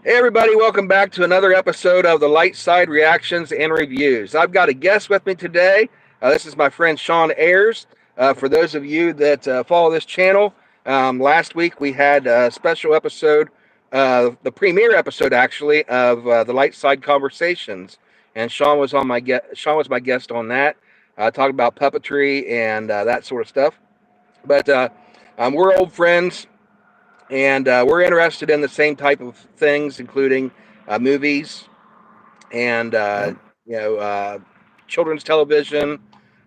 Hey, everybody, welcome back to another episode of the Light Side Reactions and Reviews. I've got a guest with me today. This is my friend Shawn Ayers. For those of you that follow this channel, last week we had a special episode, the premiere episode actually, of the Light Side Conversations. And Shawn was my guest on that, talking about puppetry and that sort of stuff. But we're old friends and we're interested in the same type of things, including movies and Yep. children's television,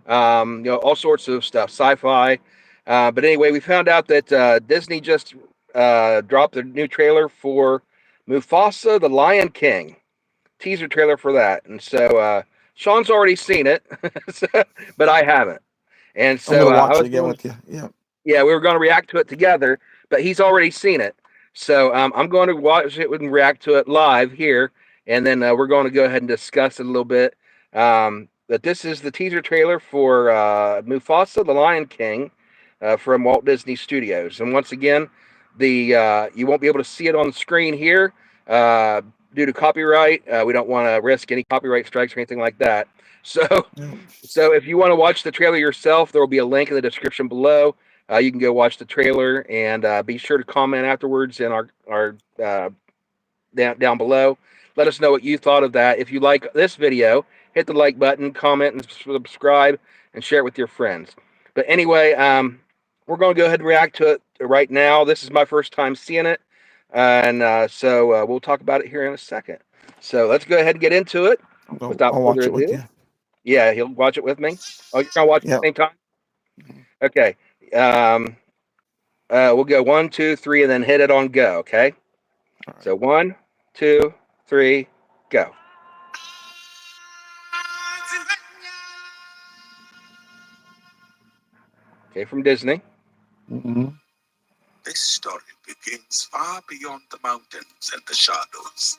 all sorts of stuff, sci-fi. But anyway, we found out that Disney just dropped a new trailer for Mufasa: The Lion King, teaser trailer for that, and so Shawn's already seen it, but I haven't, and I'm so gonna I watch it was again going. with you. Yeah. Yeah, we were going to react to it together, but he's already seen it. So I'm going to watch it and react to it live here, and then we're going to go ahead and discuss it a little bit. But this is the teaser trailer for Mufasa: The Lion King from Walt Disney Studios. And once again, the you won't be able to see it on the screen here due to copyright. We don't want to risk any copyright strikes or anything like that. So, Yeah. so if you want to watch the trailer yourself, there will be a link in the description below. You can go watch the trailer and be sure to comment afterwards in our down below. Let us know what you thought of that. If you like this video, hit the like button, comment, and subscribe, and share it with your friends. But anyway, we're going to go ahead and react to it right now. This is my first time seeing it, and so we'll talk about it here in a second. So let's go ahead and get into it without I'll further watch it with ado. you. Yeah, he'll watch it with me. Oh, you're going to watch it at Yep. the same time? Mhm. Okay. Um, we'll go 1, 2, 3, and then hit it on go. Okay. All right. So 1, 2, 3, go. Okay, from Disney. Mm-hmm. This story begins far beyond the mountains and the shadows.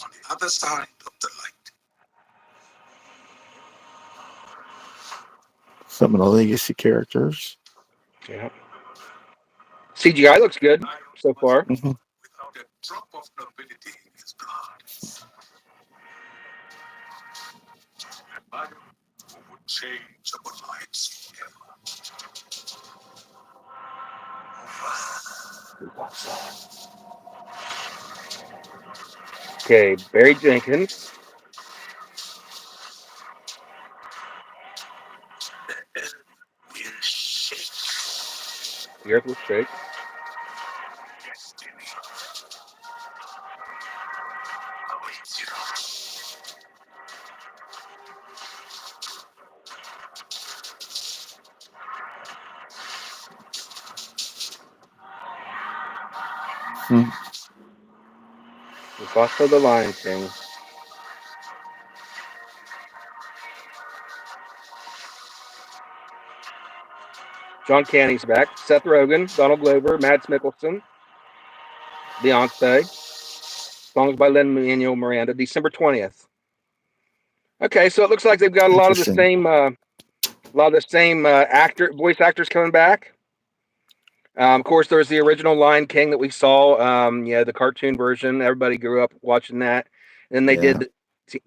On the other side of the light. Some of the legacy characters. Yeah. CGI looks good Lion so was far. Mm-hmm. without a drop of nobility in his blood. A lion who would change our lives forever. Okay, Barry Jenkins. Will shake The Earth will shake. destiny. Awaits you. Mm-hmm. Mufasa the Lion King. John Candy's back. Seth Rogen, Donald Glover, Mads Mikkelsen, Beyonce. Songs by Lin-Manuel Miranda. December 20th. Okay, so it looks like they've got a lot of the Interesting. same, voice actors coming back. Of course, there was the original Lion King that we saw. The cartoon version. Everybody grew up watching that. Then they Yeah. did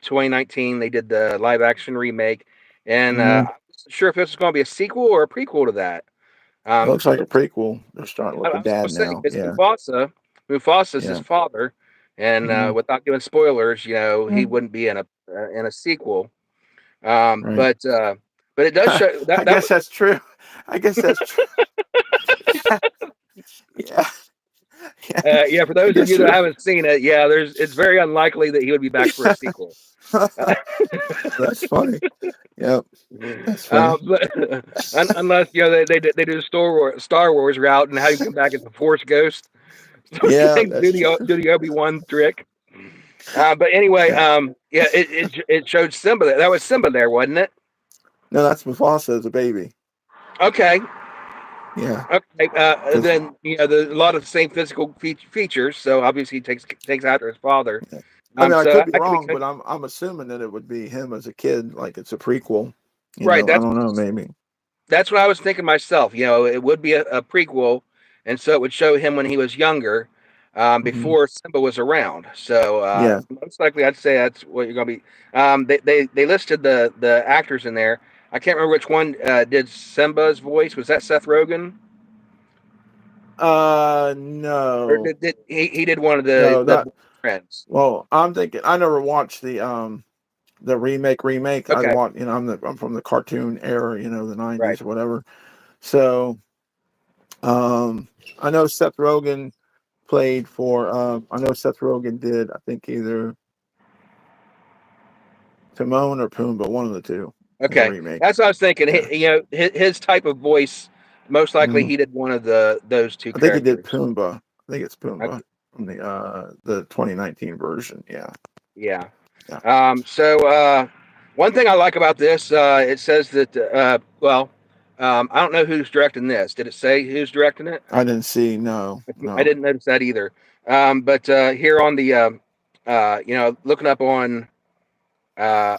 2019. They did the live action remake, and Mm-hmm. I wasn't sure if this was going to be a sequel or a prequel to that. It looks like a But prequel. They're starting with I the was going dad to say now. because Yeah. Mufasa's his Yeah. father, and Mm-hmm. without giving spoilers, he wouldn't be in a sequel. Um, Right. but uh, but it does show that I guess that's true. I guess that's true. Yeah. Yeah. yeah, for I those of guess you that so. haven't seen it, yeah, it's very unlikely that he would be back for a sequel. Uh, That's funny. Yep. That's funny. but unless they do the Star Wars route and have him come back as a Force ghost, Yeah, do that's the true. do the Obi-Wan trick. But anyway, Yeah. yeah, it showed Simba there. That was Simba there, wasn't it? No, that's Mufasa as a baby. Okay, Yeah. okay. Because Then a lot of the same physical features. So obviously he takes after his father. I mean, I So could be that could be wrong, but I'm assuming that it would be him as a kid, like it's a prequel. right. I don't know, maybe. That's what I was thinking myself. It would be a prequel, and so it would show him when he was younger. Hmm. before Simba was around. So Yeah. most likely, I'd say that's what you're going to be. They listed the actors in there. I can't remember which one did Simba's voice. Was that Seth Rogen? Or No, did he did one of no, the not. friends? Well, I'm thinking. I never watched the remake. I Okay, want, I'm from the cartoon era, the right. '90s or whatever. So, um, I know Seth Rogen played for. I know Seth Rogen did. I think either Timon or Pumbaa, one of the two, in the Okay, remake. that's what I was thinking. Yeah. His type of voice, most likely Hmm. he did one of those two I think he did characters. Pumbaa. I think it's Pumbaa Okay, from the 2019 version. Yeah. yeah. Yeah. So one thing I like about this, it says that I don't know who's directing this. Did it say who's directing it? I didn't see. No. I No. didn't notice that either. But here on the looking up on uh,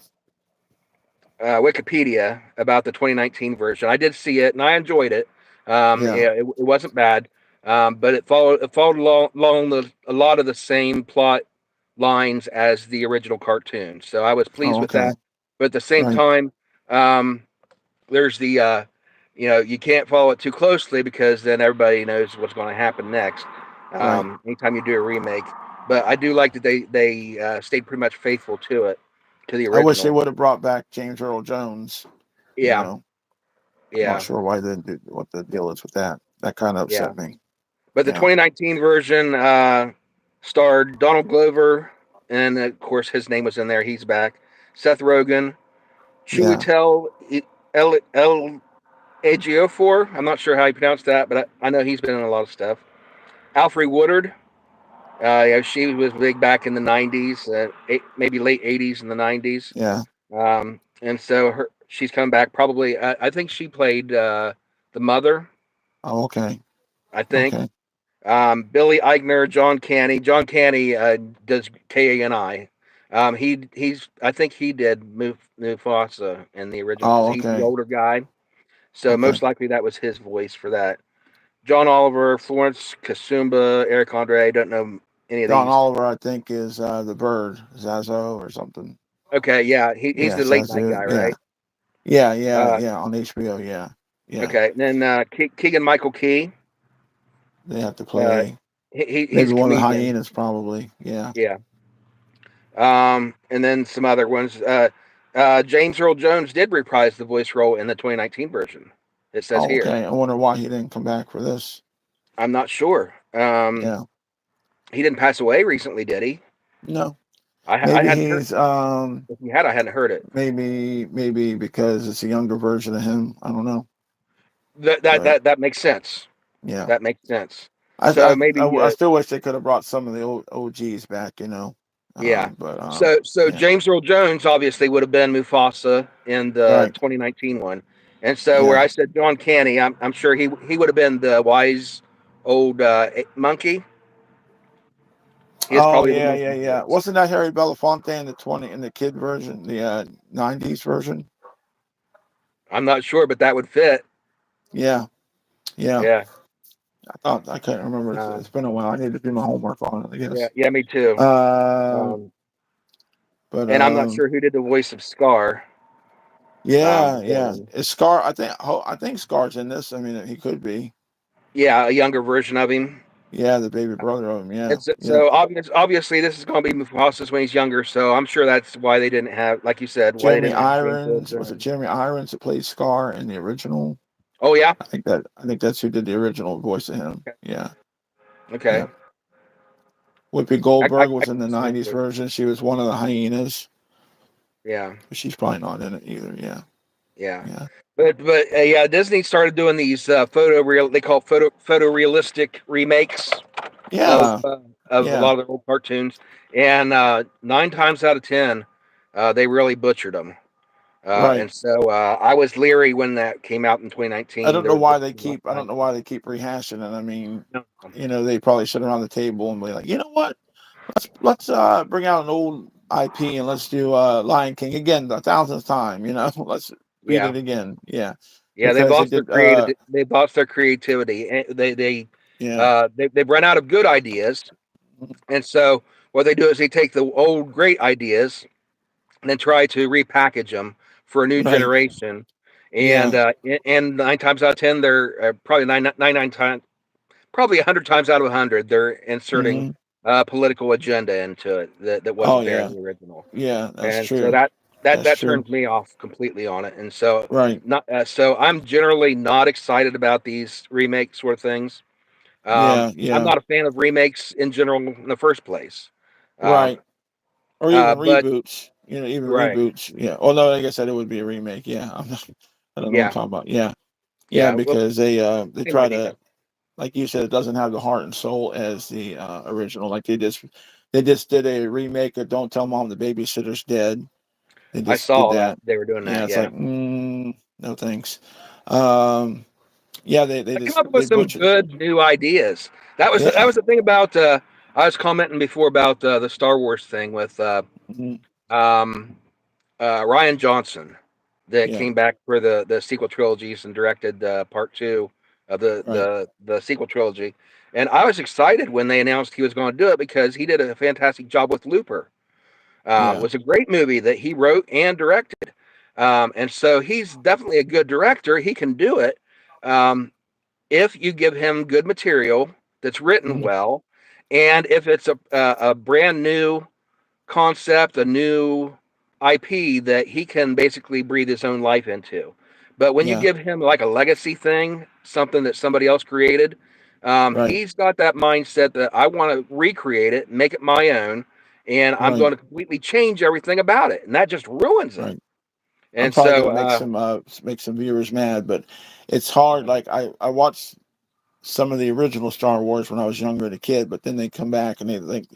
Wikipedia about the 2019 version. I did see it and I enjoyed it. Yeah. It wasn't bad, but it followed along a lot of the same plot lines as the original cartoon. So I was pleased Oh, with okay. that. But at the same Right. time, there's the you can't follow it too closely because then everybody knows what's going to happen next. Right. Anytime you do a remake, but I do like that they stayed pretty much faithful to it, to the I wish they original. would have brought back James Earl Jones. You Yeah, know, I'm not yeah, sure why they did what the deal is with that. That kind of yeah. upset me. But the Yeah. 2019 version starred Donald Glover, and of course his name was in there. He's back. Seth Rogen, Yeah. Chiwetel El Ejiofor. I'm not sure how you pronounce that, but I know he's been in a lot of stuff. Alfre Woodard. She was big back in the 90s, maybe late 80s and the 90s. Yeah. And so she's come back. Probably, I think she played the mother. Oh, okay. I think Okay. Billy Eichner, John Canny. John Canny does KANI. I think he did Mufasa in the original because Oh, he's the okay. older guy. So Okay. most likely that was his voice for that. John Oliver, Florence Kasumba, Eric Andre. I don't know any of John these. Oliver, I think, is the bird, Zazo or something. Okay, yeah, he's Yeah, the late night Zazu. guy, Yeah. right? Yeah. Yeah. Uh, Yeah. On HBO. Yeah. Yeah. okay, and then Keegan Michael Key. They have to Uh, play he's maybe a one of the comedian. hyenas, probably. Yeah. Yeah. And then some other ones. James Earl Jones did reprise the voice role in the 2019 version. It says Oh, here. okay. I wonder why he didn't come back for this. I'm not sure. Yeah. He didn't pass away recently, did he? No. I Maybe hadn't heard. he's If he had, I hadn't heard it. maybe because it's a younger version of him. I don't know. That that But that that makes sense. yeah. That makes sense. I So I maybe, I still wish they could have brought some of the old OGs back. yeah. But So yeah. James Earl Jones obviously would have been Mufasa in the Right. 2019 one, and so where Yeah. I said John Canny, I'm sure he would have been the wise old monkey. He is Oh probably the yeah, monkey yeah, yeah. voice. Wasn't that Harry Belafonte in the kid version, the '90s version? I'm not sure, but that would fit. Yeah. Yeah. Yeah, I can't remember. uh, It's been a while. I need to do my homework on it, I yeah, guess. yeah. Me too. Um, Um, but and I'm not sure who did the voice of Scar. yeah, The yeah. villain. Is Scar? I think Scar's in this. I mean, he could be. Yeah, a younger version of him. Yeah, the baby brother of him. Yeah. It's Yep. so obviously this is going to be Mufasa's when he's younger. So I'm sure that's why they didn't have, like you said, why they Jeremy didn't have James Earl Irons, was it Jones. Jeremy Irons that played Scar in the original? Oh yeah. I think that's who did the original voice of him. Yeah. Okay. Yeah. Whoopi I Goldberg was can in the listen '90s to it. version. She was one of the hyenas. Yeah. She's probably not in it either. Yeah. Yeah. Yeah. But yeah, Disney started doing these they call photorealistic remakes of Yeah. uh, of a Yeah. lot of the old cartoons, and 9 times out of 10, they really butchered them. Right. And so I was leery when that came out in I 2019. don't know The why I don't line. know why they keep rehashing it. I mean, No. they probably sit around the table and be like, you know what? Let's bring out an old IP and let's do Lion King again the thousandth time. Let's beat Yeah, it again. Yeah, yeah, they've because they lost their did. creative. They've lost their creativity. Yeah, They've run out of good ideas. And so what they do is they take the old great ideas and then try to repackage them for a new Right. generation. And Yeah. and 9 times out of 10, they're probably 99 times, probably 100 times out of 100, they're inserting Hmm. political agenda into it that Oh wasn't there in yeah. the original. Yeah. That's And so true. That's that true. turns me off completely on it. And so Right. not so I'm generally not excited about these remake sort of things. Yeah. I'm Yeah. not a fan of remakes in general in the first place. Um, Right. Or even but reboots. Even right, reboots. Yeah. Although I guess that it would be a remake. Yeah. I'm not, I don't know what I'm yeah, talking about. Yeah. Yeah. yeah. Well, Because they same try idea. to, like you said, it doesn't have the heart and soul as the original. Like they just did a remake of Don't Tell Mom the Babysitter's Dead. They I just did saw that that. they were doing Yeah. that. It's Yeah, like, no thanks. Um, yeah. They I come just up with they some butchered. good new ideas. That Yeah. was the thing about. I was commenting before about the Star Wars thing with Mhm. um, Ryan Johnson that Yeah. came back for the sequel trilogies and directed part two of Right. the sequel trilogy. And I was excited when they announced he was going to do it because he did a fantastic job with Looper. It Yeah. was a great movie that he wrote and directed. And so he's definitely a good director. He can do it um, if you give him good material that's written Mhm. well, and if it's a brand new concept, a new IP that he can basically breathe his own life into. But when you Yeah. give him like a legacy thing, something that somebody else created, Right. he's got that mindset that I want to recreate it, make it my own, and I'm Right. going to completely change everything about it, and that just ruins it. Right. I'm And probably so, gonna make some viewers mad, but it's hard. Like I watched some of the original Star Wars when I was younger as a kid, but then they come back and they think,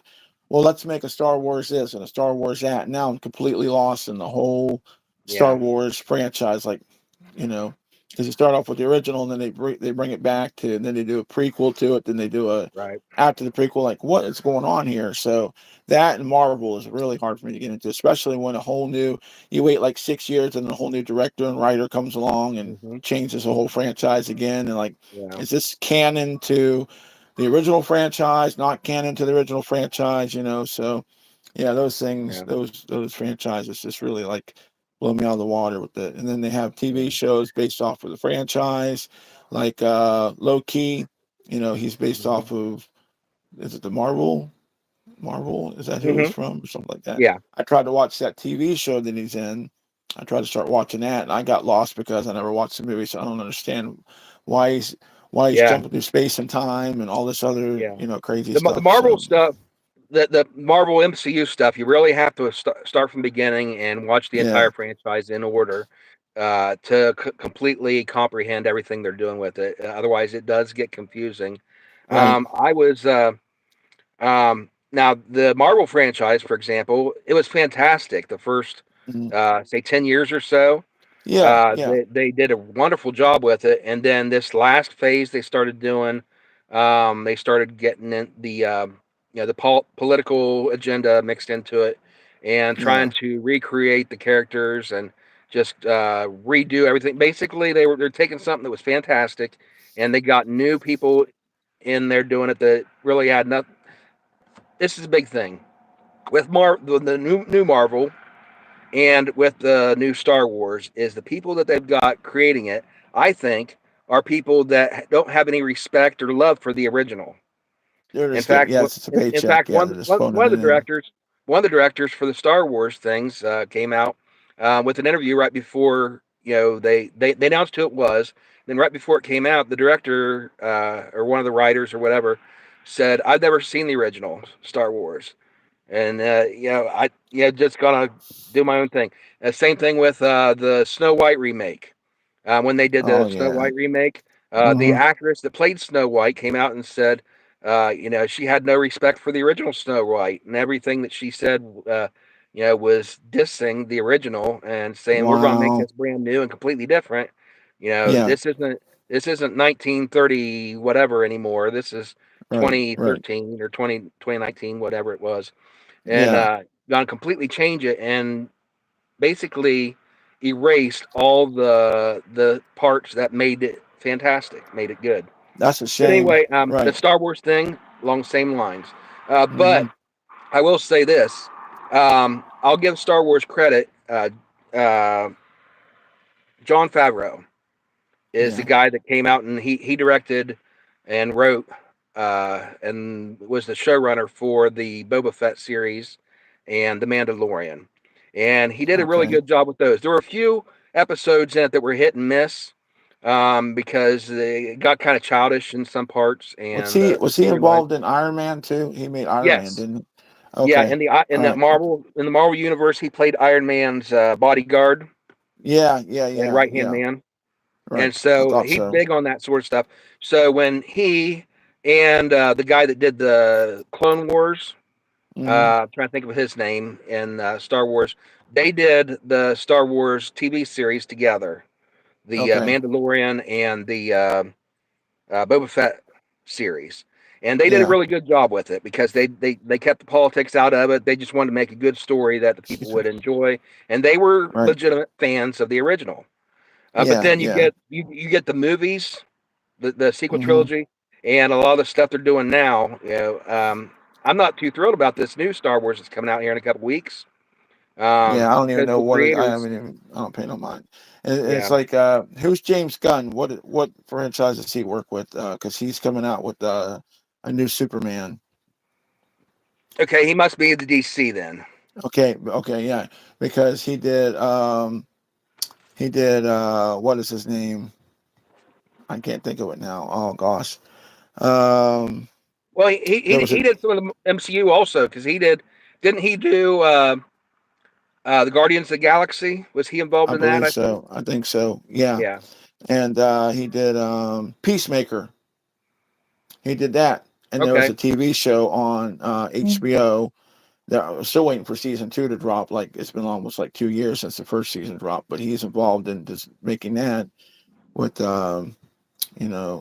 well, let's make a Star Wars this and a Star Wars that. Now I'm completely lost in the whole Star yeah, Wars franchise. Like, because you start off with the original and then they bring it back to, and then they do a prequel to it, then they do a right, after the prequel. Like, what is going on here? So that and Marvel is really hard for me to get into, especially when a whole new you wait like 6 years and a whole new director and writer comes along and hmm, changes the whole franchise again. And like, yeah, is this canon to the original franchise? Not canon to the original franchise? So yeah, those things, yeah, those franchises just really like blow me out of the water with it. And then they have TV yeah, shows based off of the franchise, like Low Key. He's based hmm, off of, is it the Marvel? Marvel, is that who he's hmm, from, or something like that? yeah, I tried to watch that TV show that he's in. I tried to start watching that, and I got lost because I never watched the movie, so I don't understand why he's why he's yeah, jumping through space and time and all this other yeah. crazy The stuff. Marvel So stuff, the Marvel MCU stuff, you really have to start from the beginning and watch the yeah, entire franchise in order to completely comprehend everything they're doing with it. Otherwise, it does get confusing. right, I was now the Marvel franchise, for example, it was fantastic. The first mhm. say 10 years or so, Yeah, yeah, they did a wonderful job with it, and then this last phase they started doing, they started getting in the the political agenda mixed into it, and yeah, trying to recreate the characters and just redo everything. Basically, they're taking something that was fantastic, and they got new people in there doing it that really had nothing. This is a big thing with the new Marvel and with the new Star Wars is the people that they've got creating it. I think are people that don't have any respect or love for the original. they're In just getting, fact, yes, it's a in paycheck. fact, Yeah, they're just one phoning of it the in. directors for the Star Wars things came out with an interview right before they announced who it was. Then right before it came out, the director or one of the writers or whatever said, "I've never seen the original Star Wars." And I just gonna do my own thing. Same thing with the Snow White remake. When they did Oh the Snow yeah, White remake, the mm-hmm. actress that played Snow White came out and said, she had no respect for the original Snow White, and everything that she said, was dissing the original and saying we're going to make Wow, this brand new and completely different. yeah, This isn't 1930 whatever anymore. This is right, right, 2013 or 2019, whatever it was, and yeah. gonna completely change it and basically erased all the parts that made it fantastic, made it good. That's a But shame. anyway, the Right. Star Wars thing along the same lines. But I will say this: I'll give Star Wars credit. Uh, Jon Favreau is the Yeah. guy that came out and he directed and wrote and was the showrunner for the Boba Fett series and the Mandalorian, and he did a really Okay. good job with those. There were a few episodes in it that were hit and miss because they got kind of childish in some parts, and the Was he storyline. involved in Iron Man too? He made Iron Man, Yes, didn't he? yeah, Okay. in All that right. Marvel universe, he played Iron Man's bodyguard Yeah, and yeah, right hand yeah. man. Right. And I so thought he's so. big on that sort of stuff. So when he and the guy that did the Clone Wars, Hmm. trying to think of his name in Star Wars, they did the Star Wars TV series together, the Okay. Mandalorian and the Boba Fett series. And they did a Yeah. really good job with it because they kept the politics out of it. They just wanted to make a good story that the people Excuse me. would enjoy, and they were Right. legitimate fans of the original. But Yeah, then yeah. you get the movies, the sequel Hmm. trilogy, and a lot of the stuff they're doing now. I'm not too thrilled about this new Star Wars that's coming out here in a couple weeks Yeah, I don't even because know the what it, I creators, haven't even. I don't pay no mind. It's yeah, like, who's James Gunn? What franchise does he work with? Because he's coming out with a new Superman. okay, he must be the DC then. Okay, okay, yeah, because he did what is his name? I can't think of it now. Oh gosh. Um, Well, there was he a did some of the MCU also because he didn't he do the Guardians of the Galaxy? Was he involved I in that? believe I think. so. I think so. Yeah, Yeah. and he did Peacemaker. He did that, and there was Okay. a TV show on HBO. That I'm still waiting for season two to drop. Like it's been almost like 2 years since the first season dropped, but he's involved in just making that with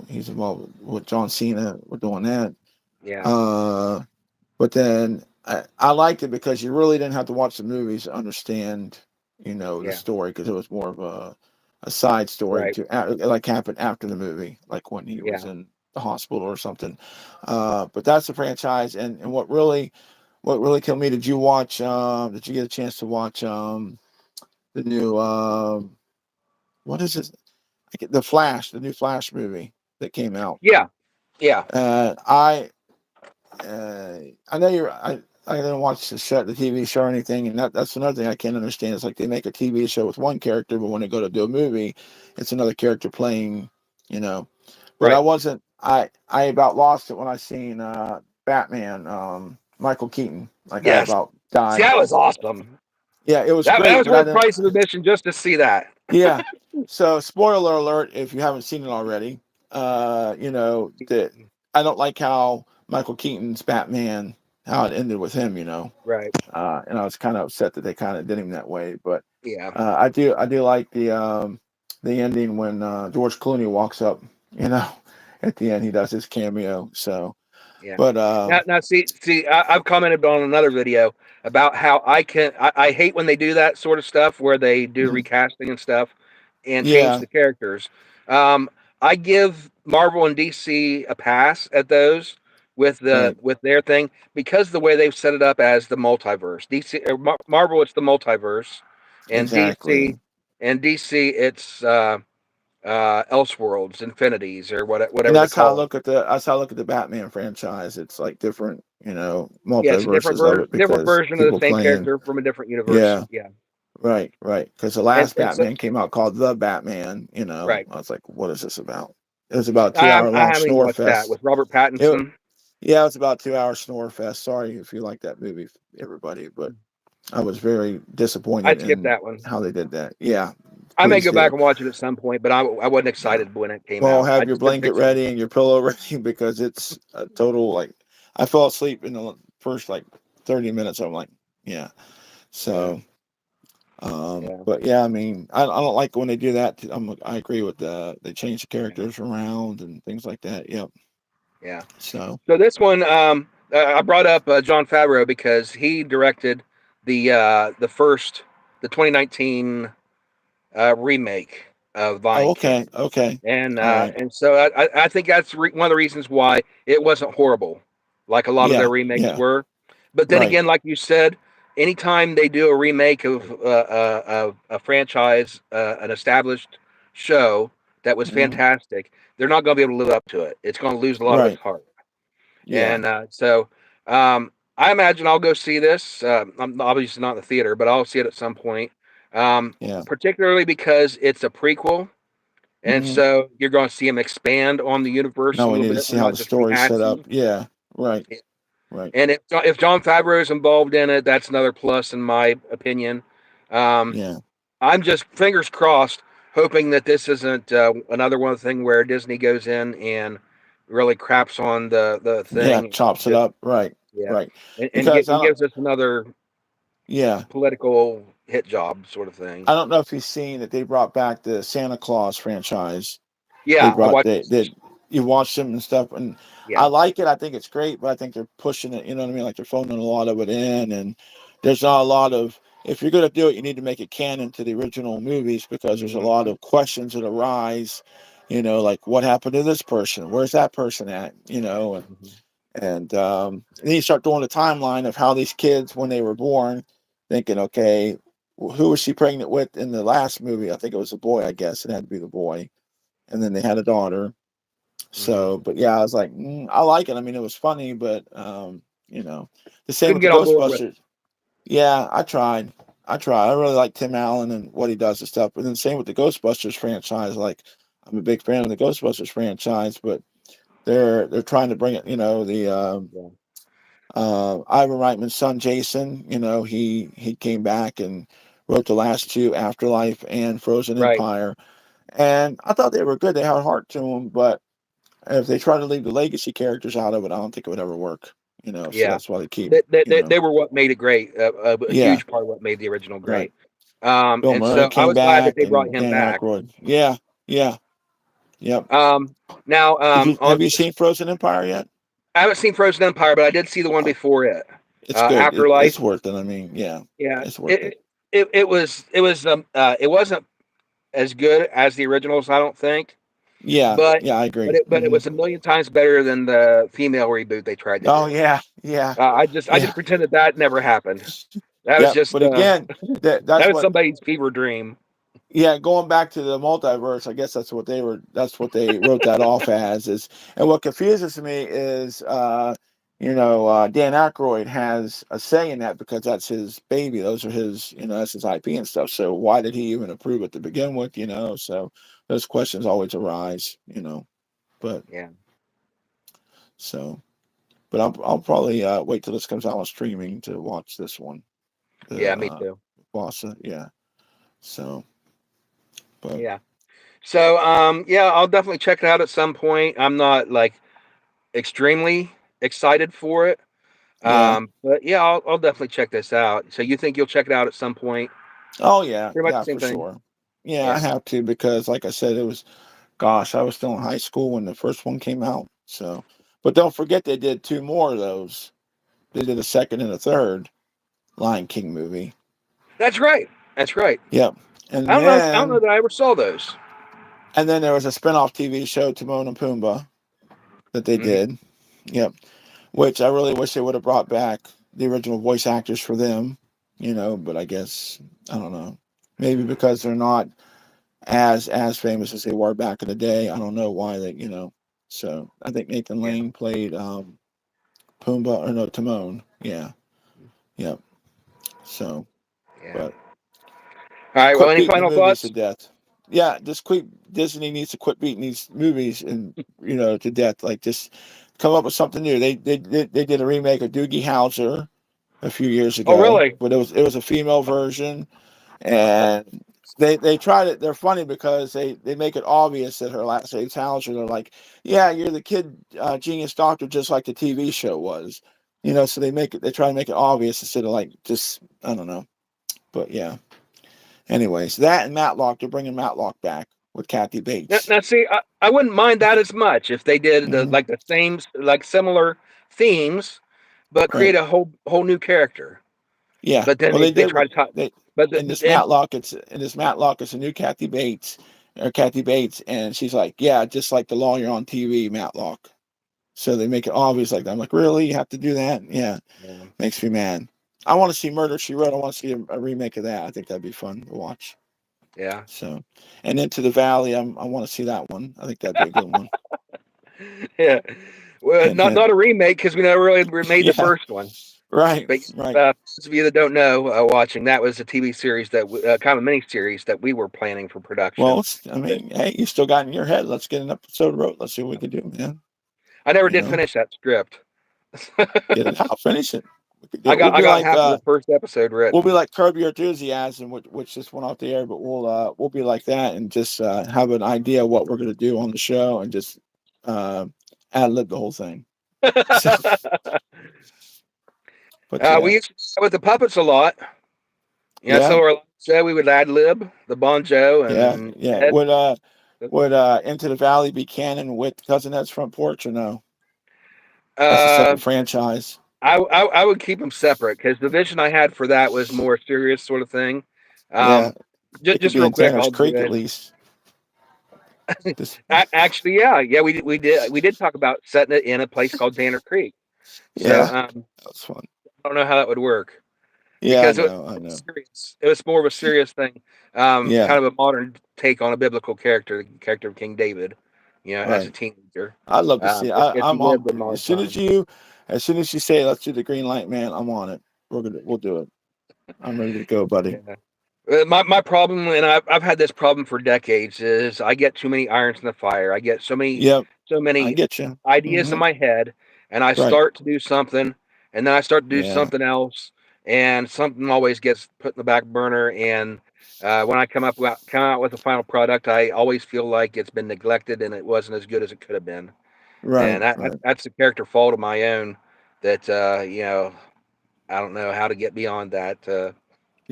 he's involved with John Cena. We're doing that. Yeah. Uh, but then I liked it because you really didn't have to watch the movies to understand, the Yeah. story because it was more of a side story Right. to like happened after the movie, like when he was Yeah. in the hospital or something. But that's the franchise, and what really killed me? Did you watch? Did you get a chance to watch the new what is it? The Flash, the new Flash movie that came out. Yeah. Yeah. Uh, I uh, I know I didn't watch the TV show or anything, and that's another thing I can't understand. It's like they make a TV show with one character, but when they go to do a movie, it's another character playing. You know, but I Right. wasn't. I about lost it when I seen Batman. Michael Keaton. Like I Yes. about See, died. that was awesome. Yeah, it was That great, was but I worth the didn't. price of admission just to see that. Yeah. So, spoiler alert, if you haven't seen it already, that I don't like how Michael Keaton's Batman, how it ended with him, Right. and I was kind of upset that they kind of did him that way. But Yeah. I do like the ending when George Clooney walks up, you know, at the end he does his cameo. So, Yeah. but Now, see, I've commented on another video about how I hate when they do that sort of stuff where they do mhm, recasting and stuff and change yeah, the characters. Um, I give Marvel and DC a pass at those right, with their thing because the way they've set it up as the multiverse. Marvel, it's the multiverse, and exactly. DC, it's Elseworlds, Infinities, or And whatever they call it. that's how I look at the Batman franchise. It's like different, Yeah, it's a multiverses of it different because version of the people same playing. character from a different universe. Yeah, Yeah, right. Because the and last so Batman came out called The Batman. right. I was like, what is this about? It was about 2 hour I long haven't even snore watched that fest. with Robert It Pattinson. Yeah, it was about 2 hour snore fest. Sorry if you like that movie, everybody, but I was very I disappointed skipped in that one. how they did that. Yeah, I may please go back do. and watch it at some point, but I wasn't Yeah. excited when it came Well, out. I have your just couldn't blanket picture it. ready and your pillow ready because it's a total like I fell asleep in the first like 30 minutes. I'm like, yeah. Yeah, So, yeah, but yeah, I mean, I don't like when they do that. I agree with they change the yeah, characters around and things like that. Yep. yeah. So, So this one, I brought up Jon Favreau because he directed the first, the 2019 remake of oh, Lion okay, King, okay, all right, and so I think that's one of the reasons why it wasn't horrible. like a lot of their Yeah, remakes yeah, were. But then right. again, like you said, anytime they do a remake of a franchise, an established show that was Hmm. fantastic, they're not going to be able to live up to it. It's going to lose a lot of its Right. heart. Yeah, And so I imagine I'll go see this. I'm obviously not in the theater, but I'll see it at some point. yeah. Particularly because it's a prequel, and Hmm. so you're going to see him expand on the universe a Now we little need to bit see and how not the just story's set up. rehashing. Yeah, right, right. And if John Favreau is involved in it, that's another plus in my opinion. Um, Yeah, I'm just fingers crossed, hoping that this isn't another one thing where Disney goes in and really craps on the yeah. thing and Chops it just up. Right, yeah, right. and Because I don't. gives us another Yeah, political hit job sort of thing. I don't know if you've seen that they brought back the Santa Claus franchise. Yeah, I watched. They you watch them and stuff, and I Yeah. like it. I think it's great, but I think they're pushing it. You know what I mean? Like they're phoning a lot of it in, and there's not a lot of. If you're going to do it, you need to make it canon to the original movies because there's a lot Hmm. of questions that arise. You know, like what happened to this person? Where's that person at? You know, Hmm. and then you start doing the timeline of how these kids when they were born, thinking, okay, who was she pregnant with in the last movie? I think it was a boy. I guess it had to be the boy, and then they had a daughter. Hmm. So, but yeah, I was like, I like it. I mean, it was funny, but you know, the same Couldn't with the get on board with it. Ghostbusters. Yeah, I tried. I tried. I really like Tim Allen and what he does and stuff. And then same with the Ghostbusters franchise. Like, I'm a big fan of the Ghostbusters franchise, but they're trying to bring it. You know, the Yeah. Ivan Reitman's son Jason. You know, he came back and wrote the last two, Afterlife and Frozen Right. Empire, and I thought they were good. They had heart to them, but if they try to leave the legacy characters out of it, I don't think it would ever work. You know, so Yeah. that's why they keep, They, they, you they know, they were what made it great. A yeah, huge part of what made the original right. great. Bill And Murray so I came was glad that back they brought and him Dan back. Aykroyd. Yeah, yeah, yep. Now, Did you on have you seen Frozen Empire yet? I haven't seen Frozen Empire, but I did see the one Oh, before it, it's good. Afterlife. It's worth it. I mean, yeah, Yeah, it's worth it. it wasn't as good as the originals, I don't think, Yeah, but yeah, I agree. it Hmm. was a million times better than the female reboot they tried to Oh do. yeah, yeah, I yeah, just pretended that never happened. That was yep. just But again, that that's was what. somebody's fever dream. Yeah, going back to the multiverse, I guess that's what they were. That's what they wrote that off as. Is and what confuses me is, Dan Aykroyd has a say in that because that's his baby. Those are his, that's his IP and stuff. So why did he even approve it to begin with? So those questions always arise. But Yeah, so, but I'll probably wait till this comes out on streaming to watch this one. The yeah, me too. boss, yeah. So, but Yeah. So yeah, I'll definitely check it out at some point. I'm not like extremely excited for it. yeah. But yeah, I'll definitely check this out. So you think you'll check it out at some point? Oh yeah, Pretty much yeah, the same for thing. sure. Yeah, I Yeah. have to because, like I said, it was. Gosh, I was still in high school when the first one came out. So, but don't forget they did two more of those. They did a second and a third Lion King movie. That's right. That's right. Yep, I don't know that I ever saw those. and then there was a spinoff TV show, Timon and Pumbaa, that they Hmm. did. Yep, which I really wish they would have brought back the original voice actors for them. But I guess I don't know. Maybe because they're not as famous as they were back in the day. I don't know why they. So I think Nathan Yeah. Lane played Pumbaa or no Timon. Yeah, yep. So, Yeah. but All right. Well, quit any beating the final movies to thoughts? death. Yeah, just quit. Disney needs to quit beating these movies and to death. Like just come up with something new. They did a remake of Doogie Howser a few years Oh, ago, really? but it was a female version, and they tried it. They're funny because they make it obvious that her last name's Hauser. They're like, yeah, you're the kid genius doctor, just like the TV show was. So they try to make it obvious instead of like just I don't know, but yeah. Anyways, that and Matlock, they're bringing Matlock back with Kathy Bates. Now see, I wouldn't mind that as much if they did Hmm. like the same, like similar themes, but create Right. a whole new character. Yeah. But then Well, they they did try what to talk. they But in this and Matlock. It's a new Kathy Bates, and she's like, yeah, just like the lawyer on TV, Matlock. So they make it obvious like that. I'm like, really? You have to do that? Yeah. Yeah. Makes me mad. I want to see Murder, She Wrote. I want to see a remake of that. I think that'd be fun to watch. Yeah. So, and Into the Valley, I want to see that one. I think that'd be a good one. Yeah. Well, And not a remake because we never really remade the yeah, first one. right, But right. those of you that don't know, watching that was a TV series that kind of mini series that we were planning for production. Well, I mean, hey, you still got in your head. Let's get an episode wrote. Let's see what we can do, man. I never You did know, finish that script. get it out, finish it. We could do I it. We'll got be like half of the first episode written. Curb Your Enthusiasm, which just went off the air, but we'll be like that and just have an idea of what we're gonna do on the show and just ad lib the whole thing. So, but We yeah, used to play with the puppets a lot. You know, some yeah, of our show we would ad lib the Bonjo yeah, and yeah. Ed. Would Into the Valley be canon with Cousin Ed's Front Porch or no? That's a Uh, separate franchise. I would keep them separate because the vision I had for that was more serious sort of thing. Yeah, Um, it could just be real in quick, Tanner's I'll do Creek at it. least. This, Actually, yeah, we did talk about setting it in a place called Danner Creek. So yeah, that was fun. I don't know how that would work Yeah, I because it was know, I know. serious. It was more of a serious thing, Yeah, kind of a modern take on a biblical character, the character of King David. You know, as a right. teenager, I'd love to see it. if he I'm on. lived in modern times. As soon as you say let's do the green light, man, I'm on it. We'll do it. I'm ready to go, buddy. Yeah. My problem, and I've had this problem for decades, is I get too many irons in the fire. I get Yep, so I many get you. ideas in my head, and I Right. start to do something, and then I start to do Yeah. something else, and something always gets put in the back burner. And when I come out with a final product, I always feel like it's been neglected and it wasn't as good as it could have been. And Right. Right. that's a character fault of my own that you know, I don't know how to get beyond that. But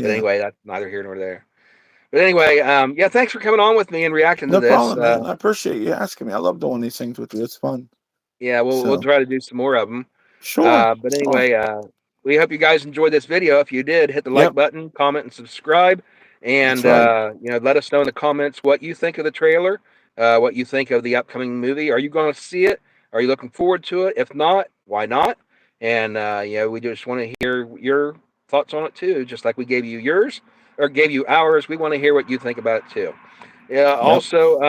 Yeah. anyway, that's neither here nor there. But anyway, yeah, thanks for coming on with me and reacting to No this. problem, man. I appreciate you asking me. I love doing these things with you. It's fun. Yeah, we'll So try to do some more of them. sure. But Sure. anyway, we hope you guys enjoyed this video. If you did, hit the like Yep. button, comment, and subscribe. And That's right. you know, let us know in the comments what you think of the trailer, what you think of the upcoming movie. Are you going to see it? Are you looking forward to it? If not, why not? And you know, we just want to hear your thoughts on it too. Just like we gave you yours or gave you ours, we want to hear what you think about it too. Yeah. Yep. Also,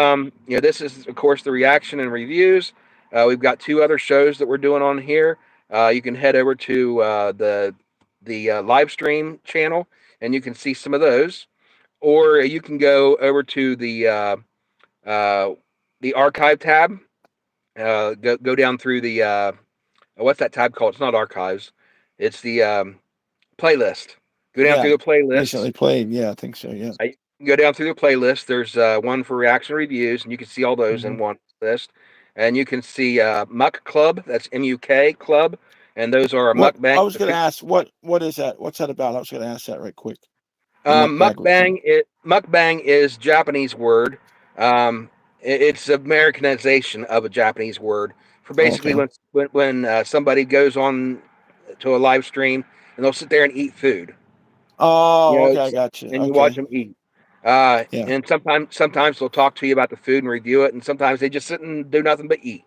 you know, this is of course the reaction and reviews. We've got two other shows that we're doing on here. You can head over to the live stream channel and you can see some of those, or you can go over to uh, the archive tab. Go down through the what's that tab called? It's not archives. It's the playlist. Go down Yeah. through the playlists. Recently played. Yeah, I think so. Yeah. I go down through the playlist. There's one for reaction reviews, and you can see all those in Hmm. one list. And you can see Muck Club. That's MUK Club, and those are a What I mukbang. was going to ask, what is that? What's that about? I was going to ask that right quick. The thing. Mukbang is Japanese word. It's Americanization of a Japanese word for Oh, basically okay. when somebody goes on to a live stream and they'll sit there and eat food, you Oh, know, okay. I got you. and you watch Okay. them eat. Yeah. And sometimes they'll talk to you about the food and review it, and sometimes they just sit and do nothing but eat.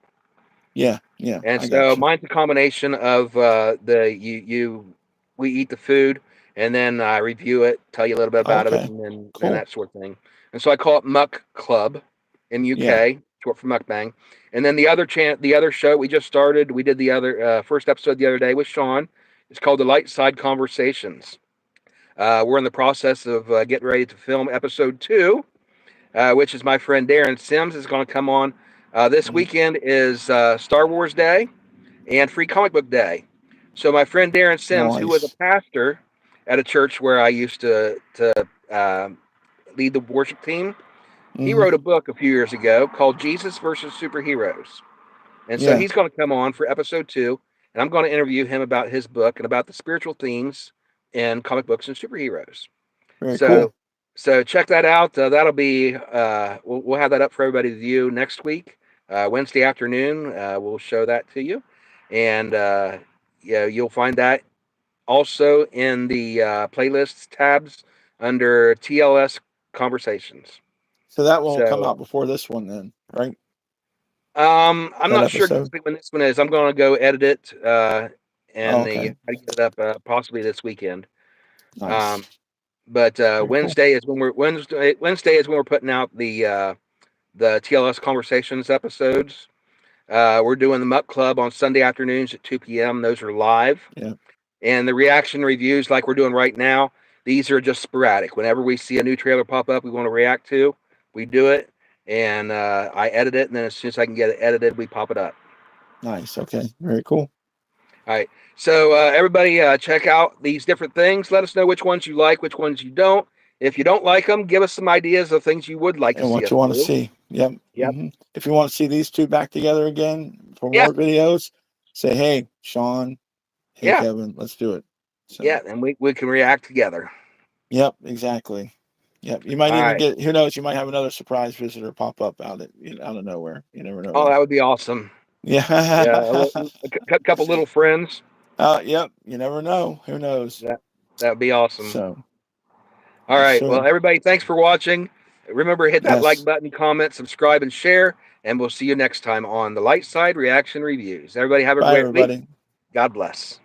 Yeah. Yeah. And I so got you. mine's a combination of we eat the food and then I review it, tell you a little bit about it, Okay. and then Cool. that sort of thing. And so I call it Muck Club in Yeah. UK, short for Mukbang. And then the other show we just started, we did the other first episode the other day with Sean. It's called the Light Side Conversations. We're in the process of getting ready to film episode 2, which is my friend Darren Sims is going to come on. This Mhm. weekend is Star Wars Day and Free Comic Book Day. So my friend Darren Sims, who was a Nice. pastor at a church where I used to lead the worship team, he Hmm. wrote a book a few years ago called Jesus versus Superheroes. And so Yeah. he's going to come on for episode 2, and I'm going to interview him about his book and about the spiritual themes in comic books and superheroes. Very cool. So check that out. That'll be we'll have that up for everybody to view next week, Wednesday afternoon. We'll show that to you, and yeah, you'll find that also in the playlists tabs under TLS conversations. So that one will come So out before this one then, right? I'm That not sure episode? exactly when this one is. I'm going to go edit it Oh, and okay. I get it up possibly this weekend. Nice. Um, but Very cool. Wednesday is when we're putting out the TLS Conversations episodes. We're doing the Muck Club on Sunday afternoons at 2 p.m. Those are live. Yeah. And the reaction reviews, like we're doing right now, these are just sporadic. Whenever we see a new trailer pop up we want to react to, we do it. And I edit it. And then as soon as I can get it edited, we pop it up. Nice. Okay. Very cool. All right. So everybody check out these different things. Let us know which ones you like, which ones you don't. If you don't like them, give us some ideas of things you would like to And see what us you want to do. see. Yep. Yep. If you want to see these two back together again for Yeah. more videos, say, hey, Shawn, hey, Yeah. Kevin, let's do it. So, Yeah. And we can react together. yep, exactly. Yep. You might All even right. get, who knows, you might have another surprise visitor pop up out of nowhere. You never know Oh, that. that would be awesome. Yeah. Yeah. A couple little friends. Yep. You never know. Who knows? That'd be awesome. So, All yes, right. Well, sir. everybody, thanks for watching. Remember, hit that like Yes. button, comment, subscribe, and share. And we'll see you next time on the Light Side Reaction Reviews. Everybody, have a Bye, great week. everybody. God bless.